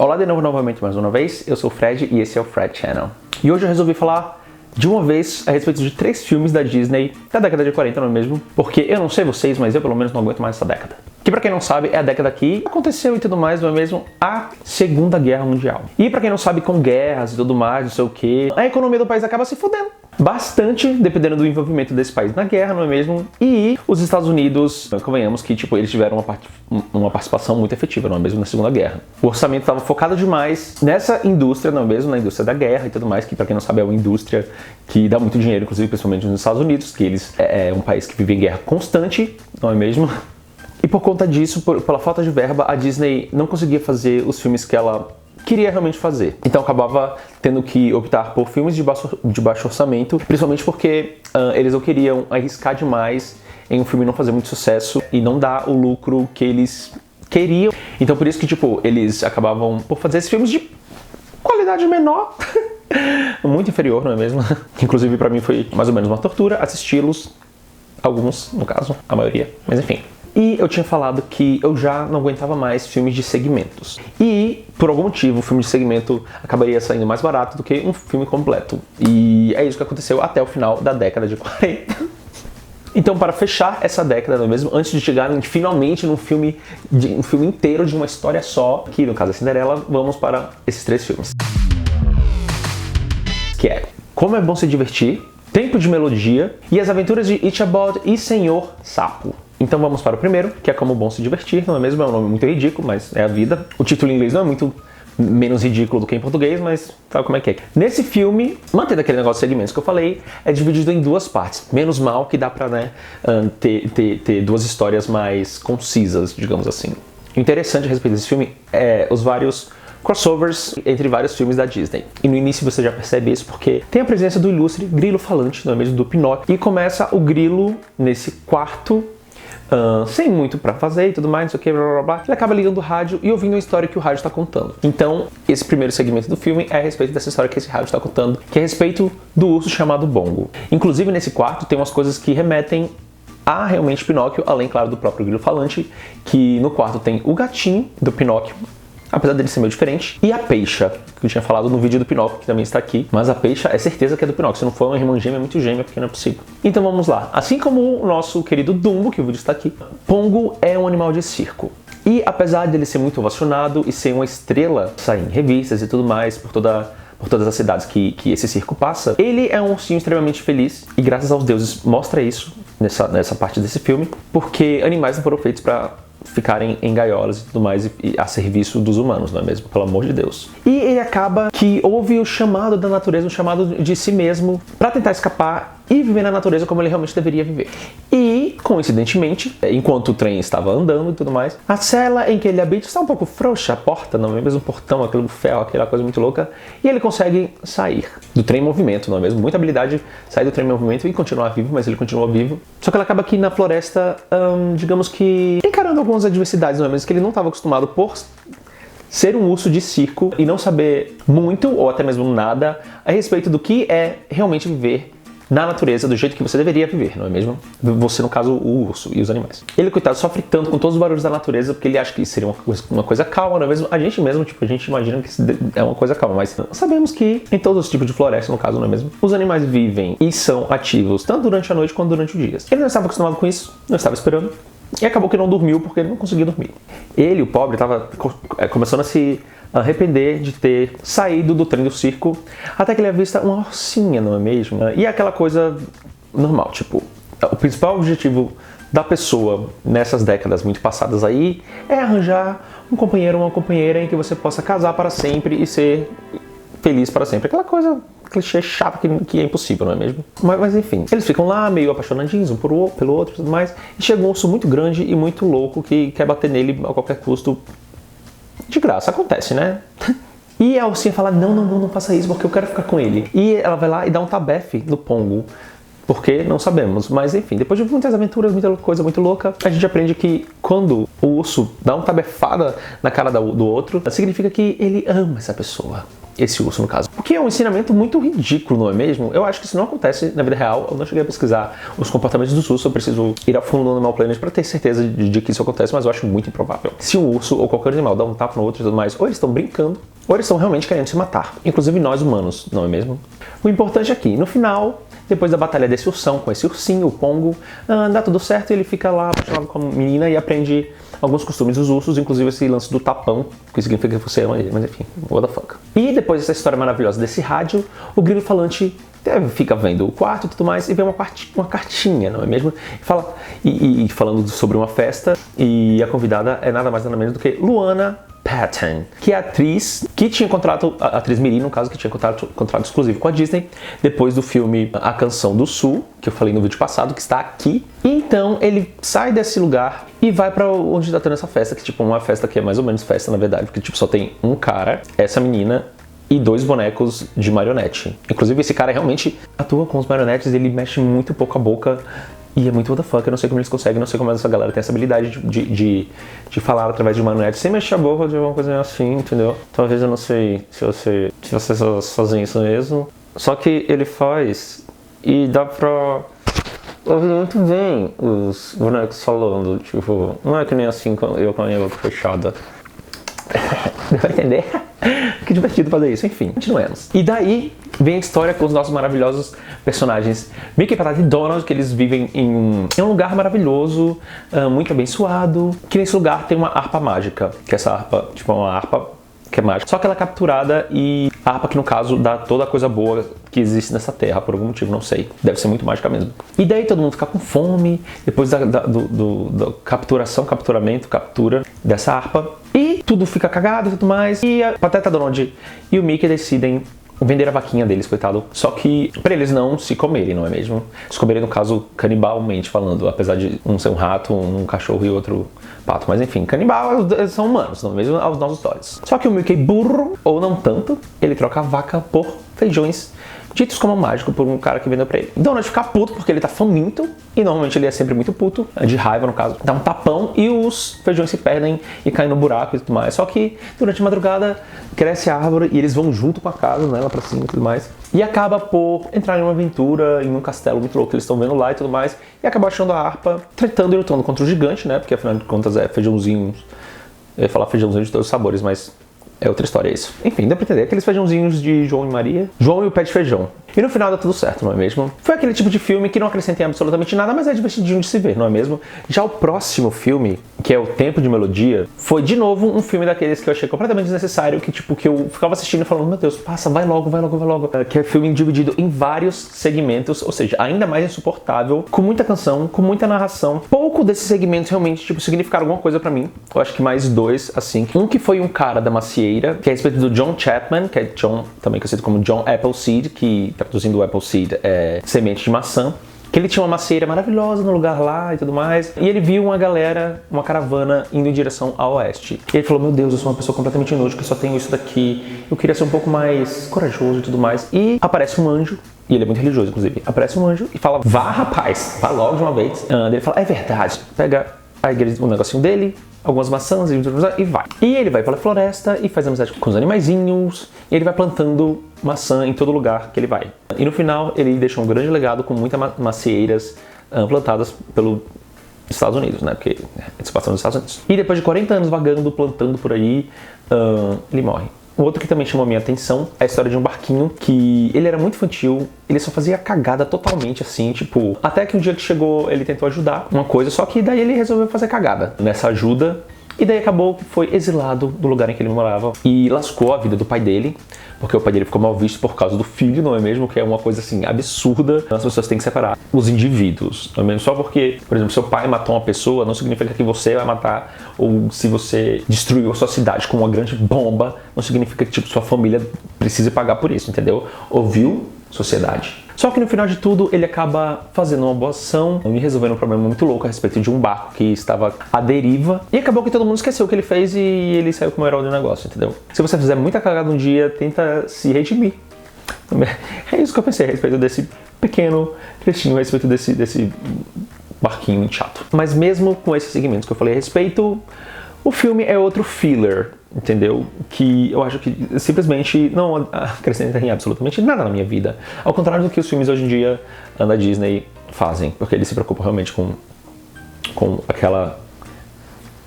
Olá de novo, novamente, mais uma vez, eu sou o Fred e esse é o Fred Channel. E hoje eu resolvi falar de uma vez a respeito de 3 filmes da Disney da década de 40, não é mesmo? Porque eu não sei vocês, mas eu pelo menos não aguento mais essa década. Que pra quem não sabe, é a década que aconteceu e tudo mais, não é mesmo? A Segunda Guerra Mundial. E pra quem não sabe, com guerras e tudo mais, não sei o que, a economia do país acaba se fudendo bastante, dependendo do envolvimento desse país na guerra, não é mesmo? E os Estados Unidos, convenhamos que tipo, eles tiveram uma participação muito efetiva, não é mesmo? Na Segunda Guerra. O orçamento estava focado demais nessa indústria, não é mesmo? Na indústria da guerra e tudo mais, que pra quem não sabe é uma indústria que dá muito dinheiro, inclusive principalmente nos Estados Unidos, que eles é um país que vive em guerra constante, não é mesmo? E por conta disso, pela falta de verba, a Disney não conseguia fazer os filmes que ela queria realmente fazer. Então acabava tendo que optar por filmes de baixo orçamento, principalmente porque eles não queriam arriscar demais em um filme não fazer muito sucesso e não dar o lucro que eles queriam. Então por isso que tipo, eles acabavam por fazer esses filmes de qualidade menor, muito inferior, não é mesmo? Inclusive pra mim foi mais ou menos uma tortura assisti-los, alguns no caso, a maioria, mas enfim. E eu tinha falado que eu já não aguentava mais filmes de segmentos. E, por algum motivo, o filme de segmento acabaria saindo mais barato do que um filme completo. E é isso que aconteceu até o final da década de 40. Então, para fechar essa década, não é mesmo? Antes de chegar finalmente num filme, um filme inteiro de uma história só, que no caso é Cinderela, vamos para esses 3 filmes. Que é Como é Bom Se Divertir, Tempo de Melodia e As Aventuras de Ichabod e Senhor Sapo. Então vamos para o primeiro, que é Como Bom Se Divertir, não é mesmo? É um nome muito ridículo, mas é a vida. O título em inglês não é muito menos ridículo do que em português, mas sabe como é que é. Nesse filme, mantendo aquele negócio de segmentos que eu falei, é dividido em 2 partes. Menos mal que dá pra, né, ter 2 histórias mais concisas, digamos assim. O interessante a respeito desse filme é os vários crossovers entre vários filmes da Disney. E no início você já percebe isso porque tem a presença do ilustre grilo falante, não é mesmo, do Pinóquio, e começa o grilo nesse quarto, sem muito pra fazer e tudo mais, não sei o que, blá blá blá. Ele acaba ligando o rádio e ouvindo a história que o rádio está contando. Então, esse primeiro segmento do filme é a respeito dessa história que esse rádio está contando, que é a respeito do urso chamado Bongo. Inclusive, nesse quarto tem umas coisas que remetem a realmente Pinóquio, além, claro, do próprio grilo falante, que no quarto tem o gatinho do Pinóquio, apesar dele ser meio diferente, e a peixa, que eu tinha falado no vídeo do Pinóquio, que também está aqui, mas a peixa é certeza que é do Pinóquio, se não for uma irmã gêmea, é muito gêmea, porque não é possível. Então vamos lá. Assim como o nosso querido Dumbo, que o vídeo está aqui, Pongo é um animal de circo. E apesar dele ser muito ovacionado e ser uma estrela, sair em revistas e tudo mais, por todas as cidades que esse circo passa, ele é um ursinho extremamente feliz, e graças aos deuses mostra isso nessa parte desse filme, porque animais não foram feitos para ficarem em gaiolas e tudo mais e a serviço dos humanos, não é mesmo? Pelo amor de Deus. E ele acaba que houve o chamado da natureza, um chamado de si mesmo para tentar escapar e viver na natureza como ele realmente deveria viver. E, coincidentemente, enquanto o trem estava andando e tudo mais, a cela em que ele habita está um pouco frouxa, a porta, não é mesmo? O portão, aquele ferro, aquela coisa muito louca, e ele consegue sair do trem em movimento, não é mesmo? Muita habilidade sair do trem em movimento e continuar vivo, mas ele continua vivo. Só que ele acaba aqui na floresta, digamos que encarando algumas adversidades, não é mesmo? Que ele não estava acostumado por ser um urso de circo e não saber muito, ou até mesmo nada, a respeito do que é realmente viver na natureza do jeito que você deveria viver, não é mesmo? Você, no caso, o urso e os animais. Ele, coitado, sofre tanto com todos os barulhos da natureza porque ele acha que isso seria uma coisa calma, não é mesmo? A gente mesmo, tipo, a gente imagina que isso é uma coisa calma, mas sabemos que em todos os tipos de floresta, no caso, não é mesmo? Os animais vivem e são ativos tanto durante a noite quanto durante o dia. Ele não estava acostumado com isso, não estava esperando, e acabou que não dormiu porque ele não conseguia dormir. Ele, o pobre, estava começando a se arrepender de ter saído do trem do circo, até que ele avista uma orcinha, não é mesmo? E é aquela coisa normal, tipo, o principal objetivo da pessoa nessas décadas muito passadas aí é arranjar um companheiro ou uma companheira em que você possa casar para sempre e ser feliz para sempre. Aquela coisa clichê chato que é impossível, não é mesmo? Mas enfim, eles ficam lá meio apaixonadinhos um pelo outro e tudo mais, e chega um urso muito grande e muito louco que quer bater nele a qualquer custo. De graça, acontece, né? E a ursinha fala, não faça isso porque eu quero ficar com ele. E ela vai lá e dá um tabefe no Pongo, porque não sabemos. Mas enfim, depois de muitas aventuras, muita coisa muito louca, a gente aprende que quando o urso dá uma tabefada na cara do outro, significa que ele ama essa pessoa. esse urso no caso. O que é um ensinamento muito ridículo, não é mesmo? Eu acho que isso não acontece na vida real. Eu não cheguei a pesquisar os comportamentos dos ursos, eu preciso ir a fundo no Animal Planet para ter certeza de que isso acontece, mas eu acho muito improvável. Se um urso ou qualquer animal dá um tapa no outro e tudo mais, ou eles estão brincando, ou eles estão realmente querendo se matar. Inclusive nós humanos, não é mesmo? O importante aqui, no final, depois da batalha desse ursão com esse ursinho, o Pongo, dá tudo certo e ele fica lá apaixonado com a menina e aprende alguns costumes dos ursos, inclusive esse lance do tapão, que significa que você ama ele, mas enfim, what the fuck. E depois dessa história maravilhosa desse rádio, o grilo falante fica vendo o quarto e tudo mais e vê uma cartinha, não é mesmo? E falando sobre uma festa, e a convidada é nada mais nada menos do que Luana Patton, que é a atriz que tinha contrato, a atriz mirim, no caso, que tinha contrato exclusivo com a Disney, depois do filme A Canção do Sul, que eu falei no vídeo passado, que está aqui. Então ele sai desse lugar e vai pra onde está tendo essa festa, que tipo, uma festa que é mais ou menos festa, na verdade, porque tipo, só tem um cara, essa menina e 2 bonecos de marionete. Inclusive esse cara realmente atua com os marionetes, ele mexe muito pouco a boca. E é muito what the fuck, eu não sei como eles conseguem, não sei como essa galera tem essa habilidade de falar através de manete sem mexer a boca de uma coisa assim, entendeu? Talvez eu não sei se vocês fazem isso mesmo. Só que ele faz e dá pra ouvir muito bem os bonecos falando, tipo, não é que nem assim eu com a minha boca fechada. Deu pra entender? Que divertido fazer isso, enfim, continuemos. E daí vem a história com os nossos maravilhosos personagens Mickey, Patati e Donald, que eles vivem em um lugar maravilhoso, muito abençoado, que nesse lugar tem uma harpa mágica, que essa harpa, tipo, é uma harpa que é mágica, só que ela é capturada e a harpa que no caso dá toda a coisa boa que existe nessa terra, por algum motivo, não sei, deve ser muito mágica mesmo. E daí todo mundo fica com fome, depois da captura dessa harpa, e tudo fica cagado e tudo mais, e a Pateta, Donald e o Mickey decidem vender a vaquinha deles, coitado. Só que pra eles não se comerem, não é mesmo? Se comerem, no caso, canibalmente falando, apesar de um ser um rato, um cachorro e outro pato. Mas enfim, canibal, eles são humanos, não é mesmo? Aos nossos olhos. Só que o Mickey, burro, ou não tanto, ele troca a vaca por feijões ditos como mágico por um cara que vendeu pra ele. Donald fica puto porque ele tá faminto, e normalmente ele é sempre muito puto, de raiva no caso, dá um tapão e os feijões se perdem e caem no buraco e tudo mais. Só que durante a madrugada cresce a árvore e eles vão junto com a casa, né, lá pra cima e tudo mais. E acaba por entrar em uma aventura, em um castelo muito louco que eles estão vendo lá e tudo mais, e acaba achando a harpa, tretando e lutando contra o gigante, né, porque afinal de contas é feijãozinho, eu ia falar feijãozinho de todos os sabores, mas é outra história isso. Enfim, dá pra entender. Aqueles feijãozinhos de João e Maria. João e o pé de feijão. E no final dá tudo certo, não é mesmo? Foi aquele tipo de filme que não acrescenta em absolutamente nada, mas é divertidinho de se ver, não é mesmo? Já o próximo filme, que é O Tempo de Melodia, foi de novo um filme daqueles que eu achei completamente desnecessário, que tipo, que eu ficava assistindo e falando, meu Deus, passa, vai logo, vai logo, vai logo. Que é filme dividido em vários segmentos, ou seja, ainda mais insuportável, com muita canção, com muita narração. Pouco desses segmentos realmente, tipo, significaram alguma coisa pra mim. Eu acho que mais 2, assim. Um que foi um cara da macieira, que é a respeito do John Chapman, que é John, também conhecido como John Appleseed, que traduzindo o Appleseed é semente de maçã, que ele tinha uma macieira maravilhosa no lugar lá e tudo mais, e ele viu uma galera, uma caravana indo em direção ao oeste. E ele falou, meu Deus, eu sou uma pessoa completamente inútil, que só tenho isso daqui, eu queria ser um pouco mais corajoso e tudo mais. E aparece um anjo, e ele é muito religioso, inclusive, aparece um anjo e fala, vá rapaz, vá logo de uma vez. Ele fala, é verdade, pega o negocinho dele, algumas maçãs e vai. E ele vai pela floresta e faz amizade com os animaizinhos, e ele vai plantando maçã em todo lugar que ele vai. E no final ele deixa um grande legado com muitas macieiras plantadas pelos Estados Unidos, né? Porque é se passando nos Estados Unidos. E depois de 40 anos vagando, plantando por aí, ele morre. O outro que também chamou a minha atenção é a história de um barquinho que ele era muito infantil, ele só fazia cagada totalmente assim, tipo, até que um dia que chegou ele tentou ajudar uma coisa, só que daí ele resolveu fazer cagada nessa ajuda. E daí acabou que foi exilado do lugar em que ele morava e lascou a vida do pai dele, porque o pai dele ficou mal visto por causa do filho, não é mesmo? Que é uma coisa assim absurda. As pessoas têm que separar os indivíduos, não é mesmo? Só porque, por exemplo, seu pai matou uma pessoa não significa que você vai matar, ou se você destruiu a sua cidade com uma grande bomba, não significa que tipo, sua família precise pagar por isso, entendeu? Ouviu? Sociedade. Só que no final de tudo ele acaba fazendo uma boa ação e resolvendo um problema muito louco a respeito de um barco que estava à deriva, e acabou que todo mundo esqueceu o que ele fez e ele saiu como herói do negócio, entendeu? Se você fizer muita cagada um dia, tenta se redimir. É isso que eu pensei a respeito desse pequeno trechinho, a respeito desse barquinho chato. Mas mesmo com esses segmentos que eu falei a respeito, o filme é outro filler. entendeu? Que eu acho que simplesmente não acrescenta em absolutamente nada na minha vida. Ao contrário do que os filmes hoje em dia da Disney fazem, porque eles se preocupam realmente com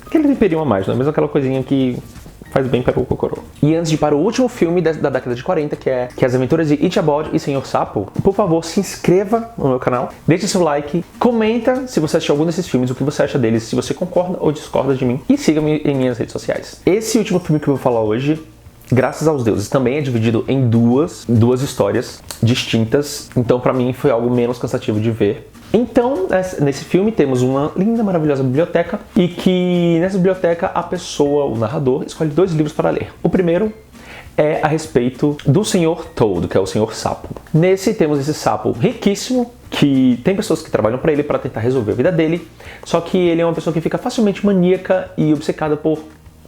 aquele temperinho a mais, não é mesmo aquela coisinha que faz bem para o cocorô. E antes de ir para o último filme da década de 40, que é As Aventuras de Ichabod e Senhor Sapo, por favor, se inscreva no meu canal, deixe seu like, comenta se você assistiu algum desses filmes, o que você acha deles, se você concorda ou discorda de mim, e siga-me em minhas redes sociais. Esse último filme que eu vou falar hoje, Graças aos Deuses, também é dividido em duas histórias distintas, então pra mim foi algo menos cansativo de ver. Então, nesse filme temos uma linda, maravilhosa biblioteca e que nessa biblioteca a pessoa, o narrador, escolhe 2 livros para ler. O primeiro é a respeito do Senhor Toad, que é o Senhor Sapo. Nesse temos esse sapo riquíssimo, que tem pessoas que trabalham para ele para tentar resolver a vida dele, só que ele é uma pessoa que fica facilmente maníaca e obcecada por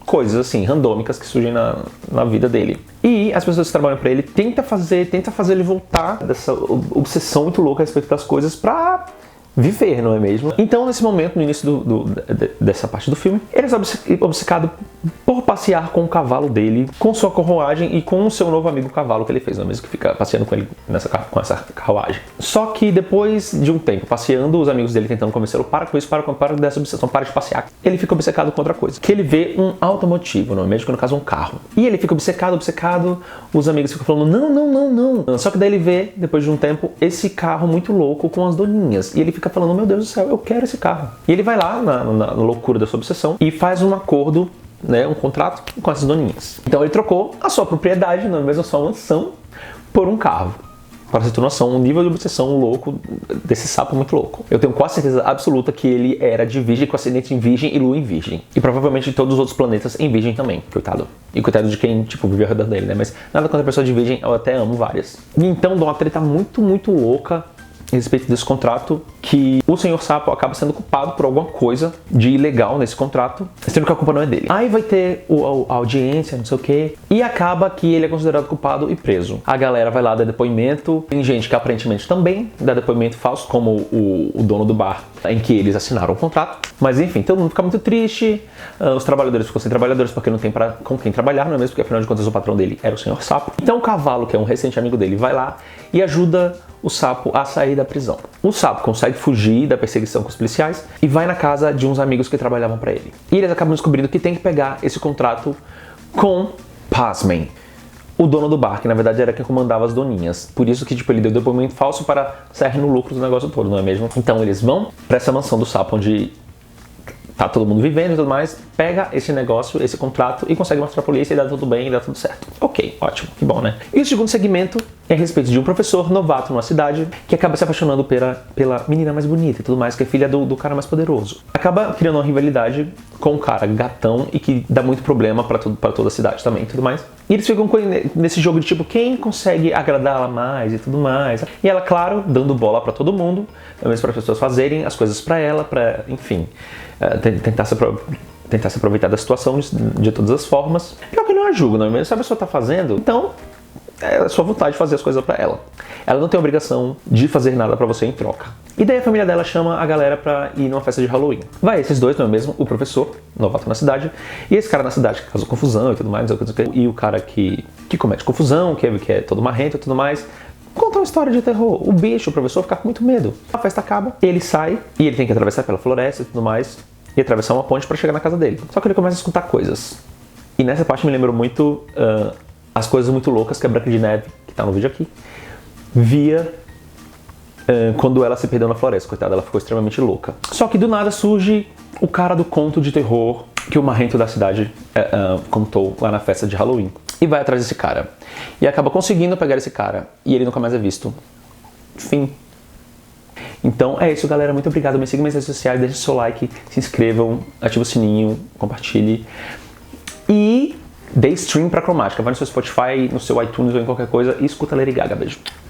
coisas assim, randômicas que surgem na vida dele. E as pessoas que trabalham pra ele tentam fazer ele voltar dessa obsessão muito louca a respeito das coisas pra viver, não é mesmo? Então, nesse momento, no início dessa parte do filme, ele é obcecado por passear com o cavalo dele, com sua carruagem e com o seu novo amigo cavalo que ele fez, não é mesmo? Que fica passeando com ele com essa carruagem. Só que depois de um tempo passeando, os amigos dele tentando convencê-lo, para com isso, para dessa obsessão, para de passear. Ele fica obcecado com outra coisa, que ele vê um automotivo, não é mesmo? Que no caso é um carro. E ele fica obcecado, os amigos ficam falando, não. Só que daí ele vê, depois de um tempo, esse carro muito louco com as doninhas. E ele fica falando, meu Deus do céu, eu quero esse carro. E ele vai lá, na loucura da sua obsessão, e faz um acordo, né, um contrato com essas doninhas. Então ele trocou a sua propriedade, não é mesmo, a sua mansão, por um carro. Para você ter noção, um nível de obsessão louco desse sapo muito louco. Eu tenho quase certeza absoluta que ele era de virgem, com ascendente em virgem e lua em virgem. E provavelmente de todos os outros planetas em virgem também, coitado. E coitado de quem, vive ao redor dele, né? Mas nada contra a pessoa de virgem, eu até amo várias. E então dá uma treta muito, muito louca a respeito desse contrato, que o Senhor Sapo acaba sendo culpado por alguma coisa de ilegal nesse contrato, sendo que a culpa não é dele. Aí vai ter a audiência, não sei o quê, e acaba que ele é considerado culpado e preso. A galera vai lá dar depoimento, tem gente que aparentemente também dá depoimento falso, como o dono do bar, em que eles assinaram o contrato. Mas enfim, todo mundo fica muito triste, os trabalhadores ficam sem trabalhadores porque não tem com quem trabalhar, não é mesmo? Porque afinal de contas o patrão dele era o Senhor Sapo. Então o cavalo, que é um recente amigo dele, vai lá e ajuda o sapo a sair da prisão. O sapo consegue fugir da perseguição com os policiais e vai na casa de uns amigos que trabalhavam para ele. E eles acabam descobrindo que tem que pegar esse contrato com, pasmem, o dono do bar, que na verdade era quem comandava as doninhas. Por isso que ele deu depoimento falso para sair no lucro do negócio todo, não é mesmo? Então eles vão para essa mansão do sapo onde tá todo mundo vivendo e tudo mais, pega esse negócio, esse contrato e consegue mostrar pra polícia e dá tudo bem, e dá tudo certo. Ok, ótimo, que bom, né? E o segundo segmento é a respeito de um professor novato numa cidade que acaba se apaixonando pela menina mais bonita e tudo mais, que é filha do cara mais poderoso. Acaba criando uma rivalidade com um cara gatão e que dá muito problema pra toda a cidade também e tudo mais. E eles ficam nesse jogo de quem consegue agradá-la mais e tudo mais. E ela, claro, dando bola pra todo mundo, mesmo para as pessoas fazerem as coisas pra ela, enfim, tentar se aproveitar da situação de todas as formas. Pior que eu não a julgo, não é mesmo? Se a pessoa tá fazendo, então é a sua vontade de fazer as coisas pra ela. Ela não tem obrigação de fazer nada pra você em troca. E daí a família dela chama a galera pra ir numa festa de Halloween. Vai esses dois, não é mesmo? O professor, novato na cidade, e esse cara na cidade que causou confusão e tudo mais, e o cara que comete confusão, que é todo marrento e tudo mais, conta uma história de terror. O bicho, o professor, fica com muito medo. A festa acaba, ele sai, e ele tem que atravessar pela floresta e tudo mais, e atravessar uma ponte pra chegar na casa dele. Só que ele começa a escutar coisas. E nessa parte me lembrou muito as coisas muito loucas que a Branca de Neve, que tá no vídeo aqui, via quando ela se perdeu na floresta. Coitada, ela ficou extremamente louca. Só que do nada surge o cara do conto de terror que o marrento da cidade contou lá na festa de Halloween. E vai atrás desse cara. E acaba conseguindo pegar esse cara. E ele nunca mais é visto. Fim. Então é isso, galera. Muito obrigado. Me sigam nas redes sociais, deixem seu like, se inscrevam, ative o sininho, compartilhe. E dê stream pra Cromática. Vai no seu Spotify, no seu iTunes ou em qualquer coisa e escuta Lady Gaga. Beijo.